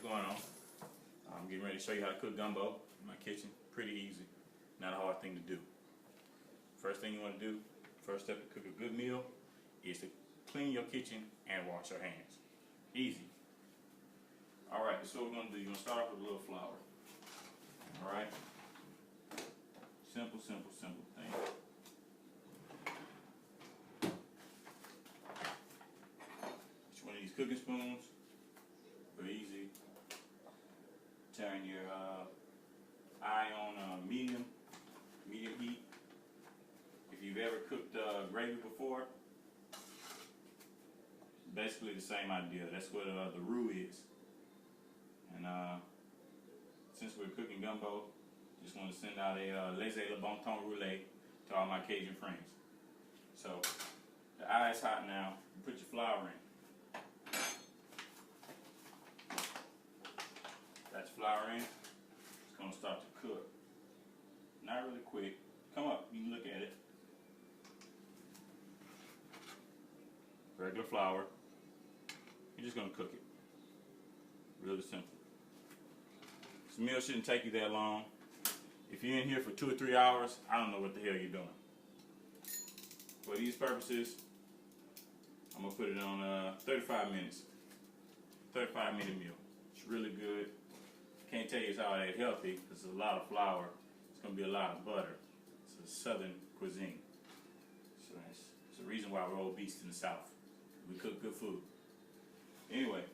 going on? I'm getting ready to show you how to cook gumbo in my kitchen. Pretty easy, not a hard thing to do. First thing you want to do, first step to cook a good meal is to clean your kitchen and wash your hands. Easy. Alright, so what we're going to do, you're going to start off with a little flour. Alright? Simple thing. Each one of these cooking spoons, very easy. Turn your eye on medium heat. If you've ever cooked gravy before, basically the same idea. That's what the roux is. And since we're cooking gumbo, just want to send out a laissez le bon temps roulé to all my Cajun friends. So the eye is hot now. You put your flour in. Got your flour in. It's going to start to cook. Not really quick. Come up. You can look at it. Regular flour. You're just going to cook it. Really simple. This meal shouldn't take you that long. If you're in here for 2 or 3 hours, I don't know what the hell you're doing. For these purposes, I'm going to put it on 35 minutes. 35-minute meal. It's really good. Can't tell you it's all that healthy because it's a lot of flour. It's going to be a lot of butter. It's a southern cuisine. So it's the reason why we're obese in the South. We cook good food. Anyway,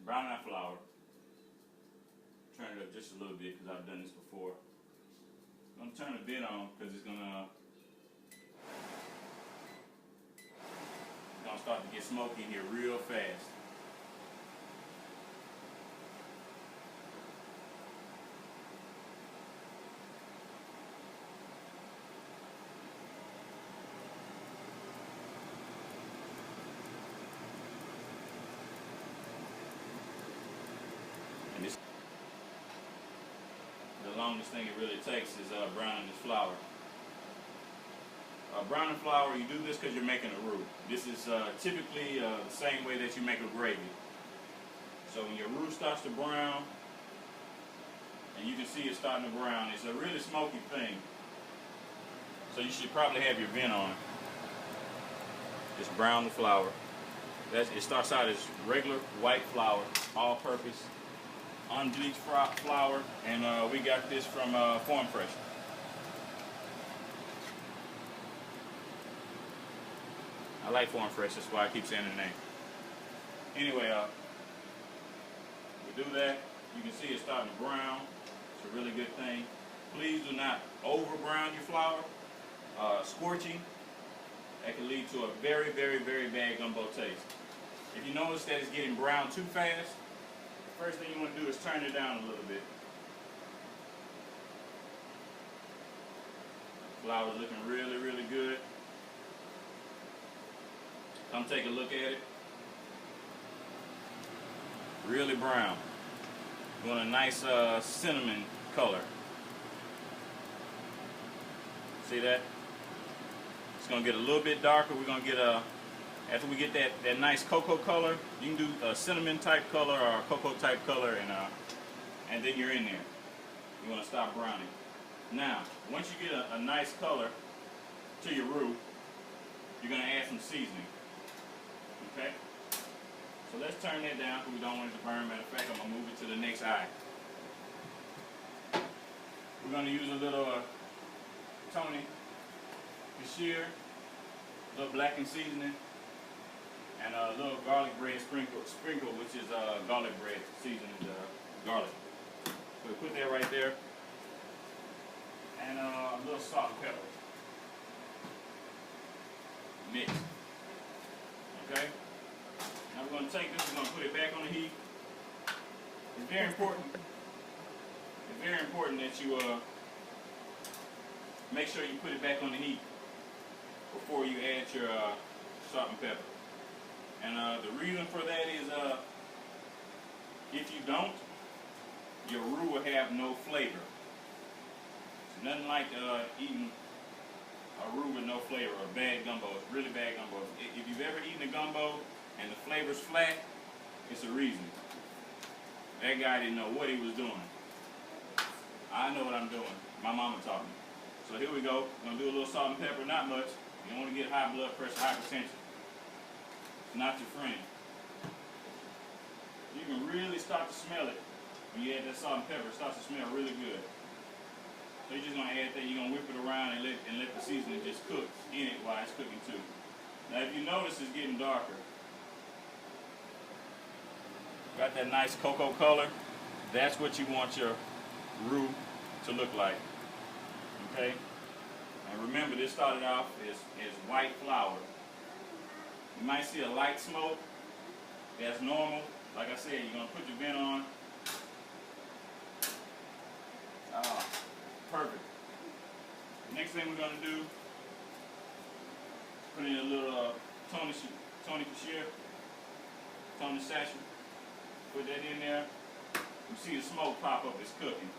brown that flour. Turn it up just a little bit because I've done this before. I'm going to turn the bit on because it's going to start to get smoky in here real fast. And this, the longest thing it really takes is browning this flour. Browning flour, you do this because you're making a roux. This is typically the same way that you make a gravy. So when your roux starts to brown, and you can see it starting to brown, it's a really smoky thing. So you should probably have your vent on. Just brown the flour. It starts out as regular white flour, all-purpose, unbleached flour, and we got this from Farm Fresh. I like Farm Fresh, that's why I keep saying the name. Anyway, we do that. You can see it's starting to brown. It's a really good thing. Please do not over brown your flour. Scorching, that can lead to a very bad gumbo taste. If you notice that it's getting brown too fast, the first thing you want to do is turn it down a little bit. Flour's looking really good. Come take a look at it. Really brown. You want a nice cinnamon color. See that? It's going to get a little bit darker. We're going to get after we get that nice cocoa color, you can do a cinnamon type color or a cocoa type color, and then you're in there. You want to stop browning. Now, once you get a nice color to your roux, you're going to add some seasoning. Okay? So let's turn that down because we don't want it to burn. Matter of fact, I'm going to move it to the next eye. We're going to use a little Tony Bashir, a little blackened seasoning, and a little garlic bread sprinkle, which is garlic bread seasoned garlic. So we put that right there, and a little salt and pepper. Mix. Okay? Now we're going to take this, we're going to put it back on the heat. It's very important. It's very important that you make sure you put it back on the heat before you add your salt and pepper. And the reason for that is if you don't, your roux will have no flavor. It's nothing like eating a roux with no flavor or bad gumbo. It's really bad gumbo. If you've ever eaten a gumbo and the flavor's flat, it's a reason. That guy didn't know what he was doing. I know what I'm doing. My mama taught me. So here we go. We're going to do a little salt and pepper, not much. You don't want to get high blood pressure, hypertension. It's not your friend. You can really start to smell it when you add that salt and pepper. It starts to smell really good. So you're just going to add that. You're going to whip it around and let the seasoning just cook in it while it's cooking too. Now if you notice it's getting darker. Got that nice cocoa color. That's what you want your roux to look like. Okay? And remember, this started off as white flour. You might see a light smoke. That's normal. Like I said, you're going to put your vent on. Perfect. Next thing we're going to do, put in a little Tony sachet. Put that in there. You see the smoke pop up, it's cooking.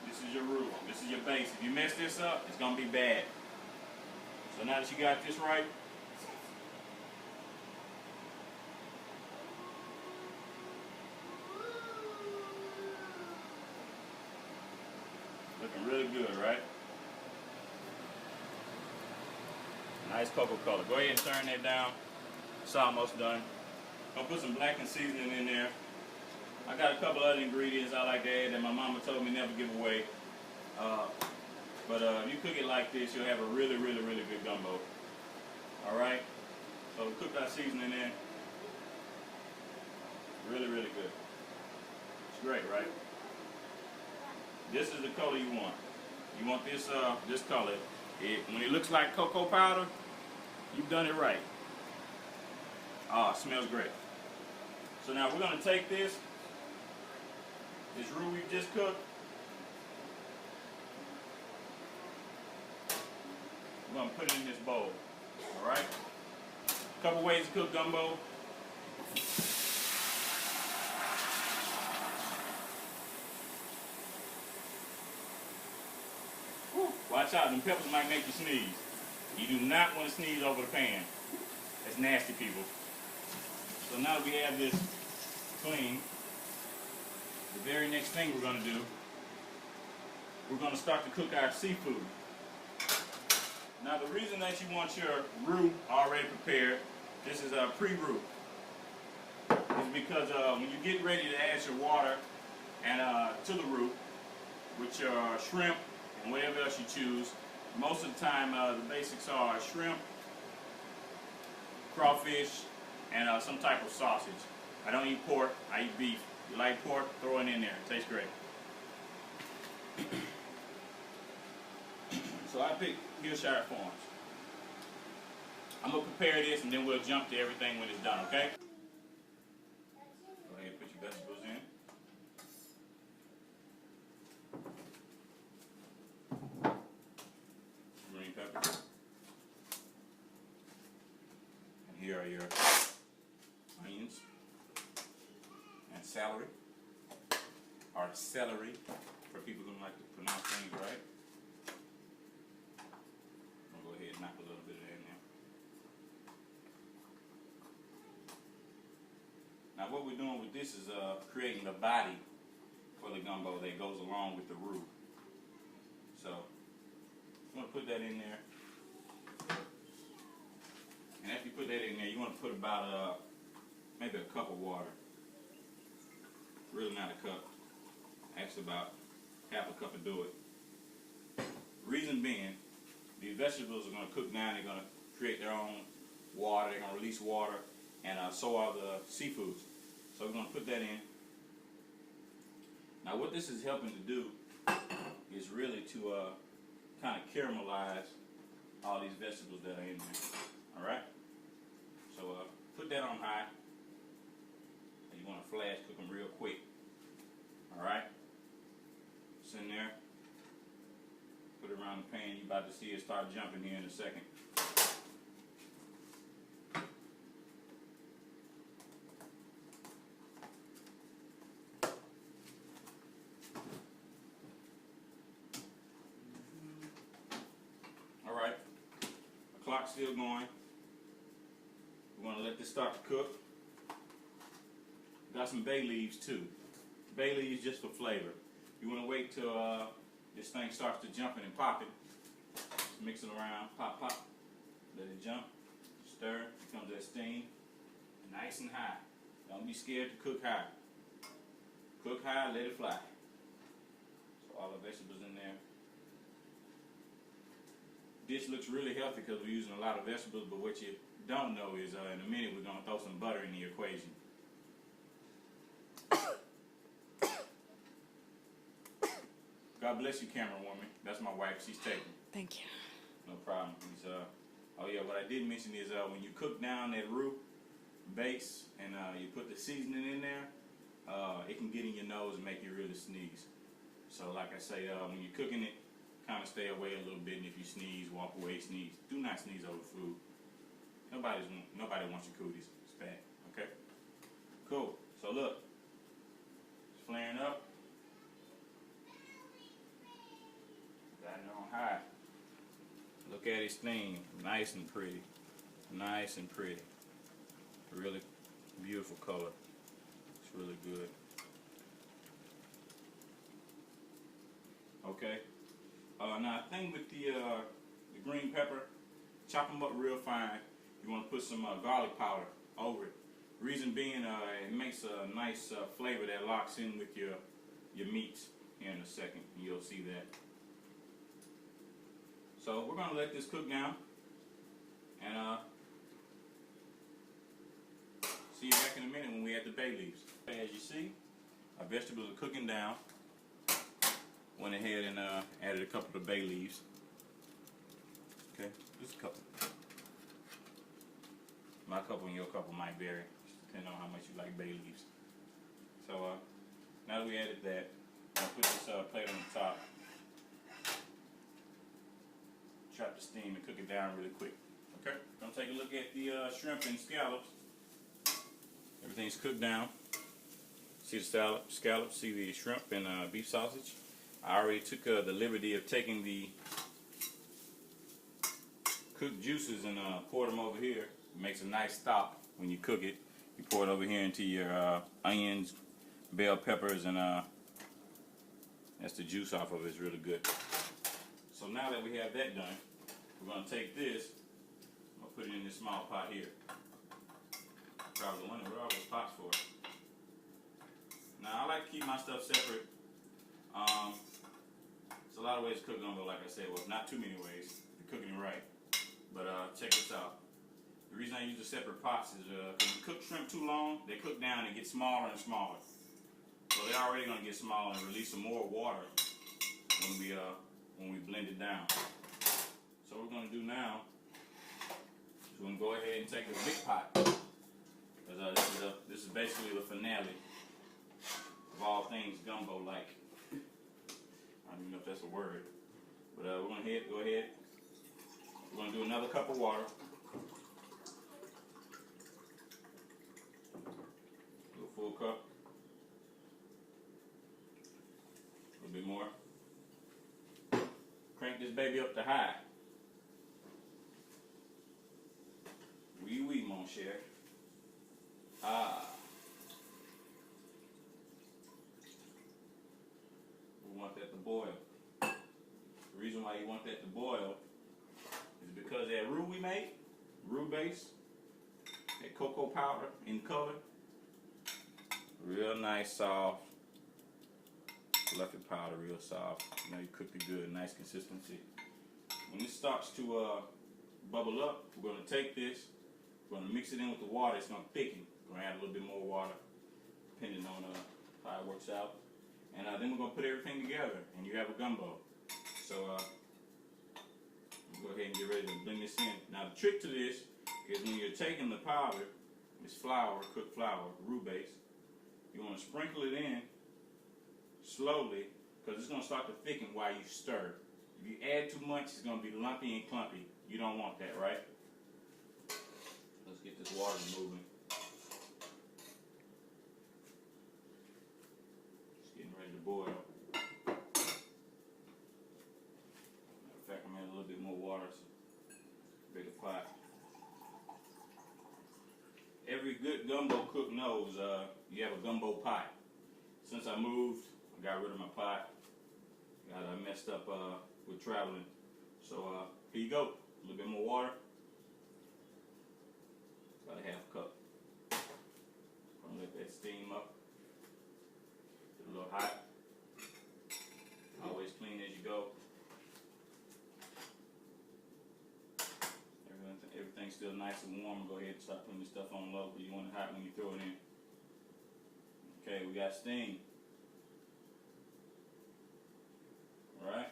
This is your roux. This is your base. If you mess this up, it's going to be bad. So now that you got this right, looking really good, right? Nice cocoa color. Go ahead and turn that down. It's almost done. Gonna put some blackened seasoning in there. I got a couple other ingredients I like to add that my mama told me never give away. But if you cook it like this, you'll have a really, really, really good gumbo. Alright? So cook that seasoning in. Really, really good. It's great, right? This is the color you want. You want this color. When it looks like cocoa powder, you've done it right. It smells great. So now we're going to take this roux we just cooked. We're going to put it in this bowl. Alright? A couple ways to cook gumbo. Watch out, them peppers might make you sneeze. You do not want to sneeze over the pan. That's nasty, people. So now that we have this clean, the very next thing we're going to do, we're going to start to cook our seafood. Now the reason that you want your roux already prepared, this is a pre-roux, is because when you get ready to add your water and to the roux, with your shrimp and whatever else you choose, most of the time the basics are shrimp, crawfish, and some type of sausage. I don't eat pork, I eat beef. If you like pork, throw it in there. It tastes great. So I picked Hillshire Farms. I'm going to prepare this and then we'll jump to everything when it's done, okay? Go ahead and put your vegetables in. Green pepper. And here are your onions and celery, or celery for people who like to pronounce things right. I'm going to go ahead and knock a little bit of that in there. Now what we're doing with this is creating the body for the gumbo that goes along with the roux. So I'm going to put that in there. And after you put that in there, you want to put about maybe a cup of water. Really not a cup. Actually about half a cup will do it. Reason being, these vegetables are going to cook down. They're going to create their own water. They're going to release water. And so are the seafoods. So we're going to put that in. Now what this is helping to do is really to kind of caramelize all these vegetables that are in there. Alright? So put that on high. And you want to flash cook them real quick. Alright? It's in there. Put it around the pan. You're about to see it start jumping here in a second. Alright. The clock's still going. We want to let this start to cook. Got some bay leaves too. bay leaves just for flavor. You want to wait till this thing starts to jumping and popping. Just mix it around, pop, pop. Let it jump, stir, becomes that steam. Nice and high. Don't be scared to cook high. Cook high, let it fly. So all the vegetables in there. Dish looks really healthy because we're using a lot of vegetables, but what you don't know is in a minute we're going to throw some butter in the equation. God bless you, camera woman. That's my wife. She's taking. Thank you. No problem. Oh yeah, what I did mention is when you cook down that roux base and you put the seasoning in there, it can get in your nose and make you really sneeze. So like I say, when you're cooking it, kind of stay away a little bit, and if you sneeze, walk away, sneeze. Do not sneeze over food. Nobody wants your cooties. It's bad. Okay? Cool. So look, it's flaring up. Got it on high. Look at its thing. Nice and pretty. Nice and pretty. Really beautiful color. It's really good. Okay. Now, the thing with the green pepper, chop them up real fine. You want to put some garlic powder over it. Reason being, it makes a nice flavor that locks in with your meats here in a second. You'll see that. So we're going to let this cook down, and see you back in a minute when we add the bay leaves. As you see, our vegetables are cooking down. Went ahead and added a couple of bay leaves. Okay, just a couple. My couple and your couple might vary, depending on how much you like bay leaves. So now that we added that, I'll put this plate on the top. Trap the steam and cook it down really quick. Okay, gonna take a look at the shrimp and scallops. Everything's cooked down. See the scallops, see the shrimp and beef sausage. I already took the liberty of taking the cooked juices and poured them over here. It makes a nice stop when you cook it. You pour it over here into your onions, bell peppers, and that's the juice off of it. It's really good. So now that we have that done, we're going to take this, I'm going to put it in this small pot here. Probably wondering what are all those pots for. Now I like to keep my stuff separate. There's a lot of ways to cook gumbo, like I said. Well, not too many ways. You're cooking it right. But check this out. The reason I use the separate pots is because you cook shrimp too long, they cook down and get smaller and smaller. So they're already going to get smaller and release some more water when we blend it down. So what we're going to do now is we're going to go ahead and take the big pot. Because this is basically the finale of all things gumbo-like. I don't even know if that's a word. But we're going to go ahead. We're going to do another cup of water. Do a full cup. A little bit more. Crank this baby up to high. Oui, oui, mon cher. Ah. We want that to boil. The reason why you want that to boil is because that roux we made, roux base, that cocoa powder in color, real nice, soft, fluffy powder, real soft. You know, you cooked it good, nice consistency. When this starts to bubble up, we're going to take this, we're going to mix it in with the water. It's going to thicken. We're going to add a little bit more water, depending on how it works out. And then we're going to put everything together, and you have a gumbo. So we'll go ahead and get ready to blend this in. Now the trick to this is when you're taking the powder, this flour, cooked flour, roux base, you want to sprinkle it in slowly because it's going to start to thicken while you stir. If you add too much, it's going to be lumpy and clumpy. You don't want that, right? Let's get this water moving. It's getting ready to boil. Matter of fact, I'm adding a little bit more water, so bigger pot. Every good gumbo cook knows you have a gumbo pot. since I moved, I got rid of my pot. Got messed up with traveling. So here you go. A little bit more water. About a half cup. Gonna let that steam up. Get a little hot. Always clean as you go. Everything's still nice and warm. Go ahead and start putting the stuff on low, but you want it hot when you throw it in. Okay, we got steam. Alright.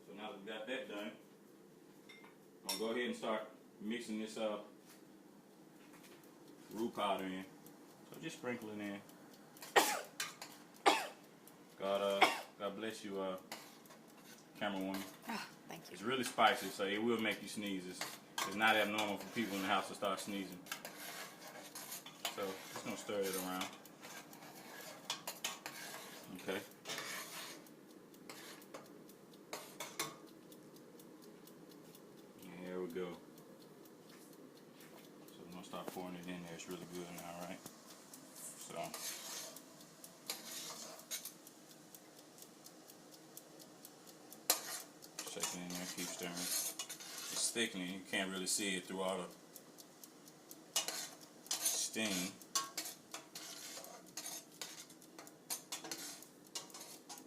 So now that we got that done, I'm gonna go ahead and start mixing this roux powder in. So just sprinkle it in. God bless you, camerawoman. Oh, thank you. It's really spicy, so it will make you sneeze. It's not abnormal for people in the house to start sneezing. So just gonna stir it around. Okay. And here we go. So I'm gonna start pouring it in there. It's really good now, right? So. Shake it in there, keep stirring. It's thickening, you can't really see it through all the steam.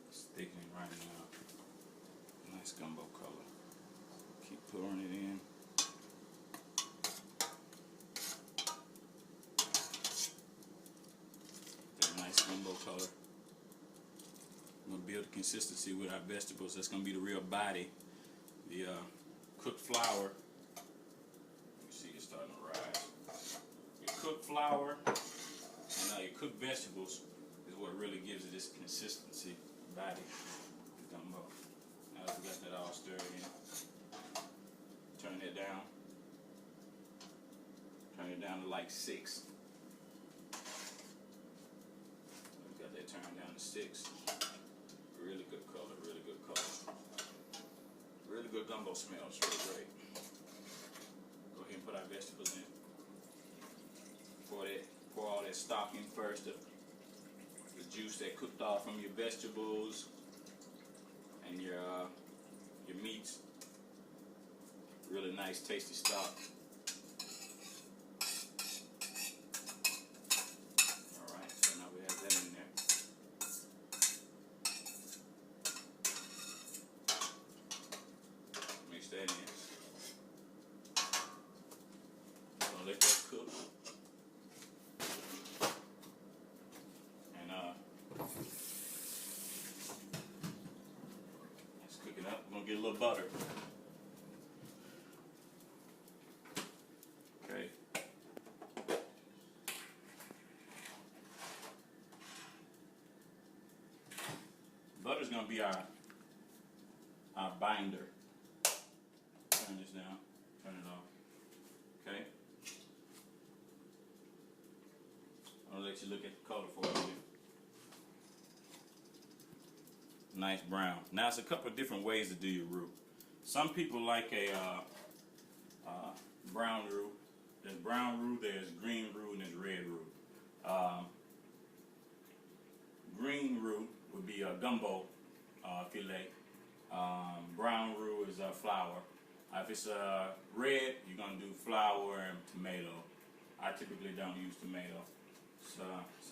It's thickening right now. Nice gumbo color. Keep pouring it in. That nice gumbo color. We're going to build a consistency with our vegetables. That's going to be the real body. The cooked flour, you see it's starting to rise. Your cooked flour and your cooked vegetables is what really gives it this consistency, body, the gumbo. Now that we got that all stirred in, turn it down. Turn it down to like 6. We got that turned down to 6. Really good color, really good color. Really good gumbo smell, it's really great. Go ahead and put our vegetables in. Pour all that stock in first, the juice that cooked off from your vegetables and your meats. Really nice, tasty stock. Alright, so now we have that in there. Mix that in. Gonna let that cook. And let's cook it up. We're gonna get a little butter. Okay. Butter's gonna be our binder. Turn this down, turn it off. Okay. I'll let you look at the color for a minute. Nice brown. Now, it's a couple of different ways to do your roux. Some people like a brown roux. There's brown roux, there's green roux, and there's red roux. Green roux would be a gumbo filet. Brown roux is flour. If it's red, you're going to do flour and tomato. I typically don't use tomato. It's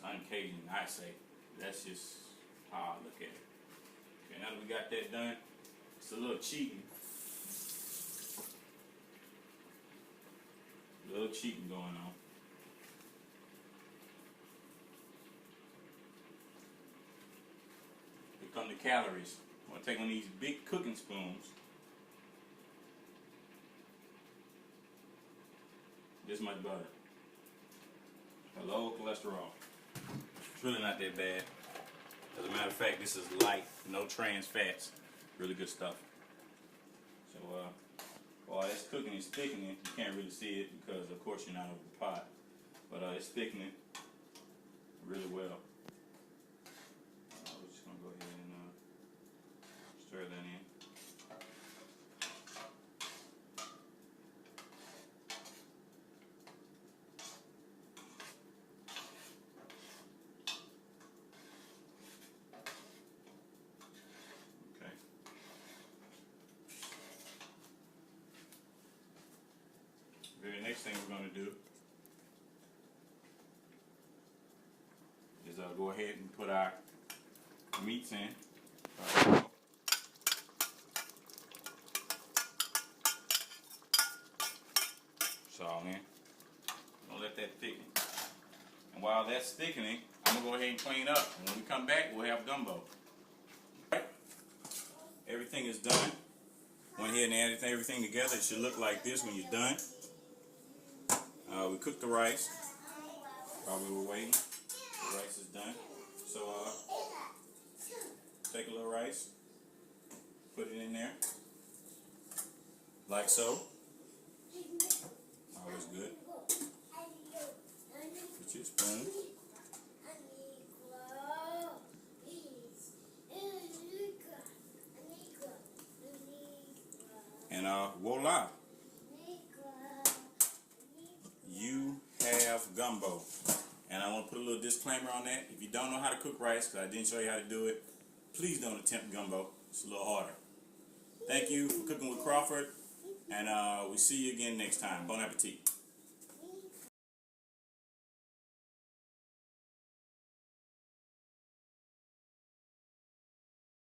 un-Cajun, I say. That's just how I look at it. Okay, now that we got that done, it's a little cheating. A little cheating going on. Here come the calories. I'm going to take one of these big cooking spoons. This much butter. Hello, cholesterol. It's really not that bad. As a matter of fact, this is light, no trans fats. Really good stuff. So, while it's cooking, it's thickening. You can't really see it because, of course, you're not over the pot. But it's thickening really well. We're just going to go ahead and stir that in. thing we're going to do is go ahead and put our meats in. It's all in. Gonna let that thicken. And while that's thickening, I'm gonna go ahead and clean up. And when we come back, we'll have gumbo. Right. Everything is done. Went ahead and added everything together. It should look like this when you're done. We cooked the rice while we were waiting. The rice is done. So take a little rice, put it in there, like so. Always good. Put your spoon. And voila. You have gumbo. And I want to put a little disclaimer on that. If you don't know how to cook rice, because I didn't show you how to do it, please don't attempt gumbo. It's a little harder. Thank you for cooking with Crawford. And we'll see you again next time. Bon appetit.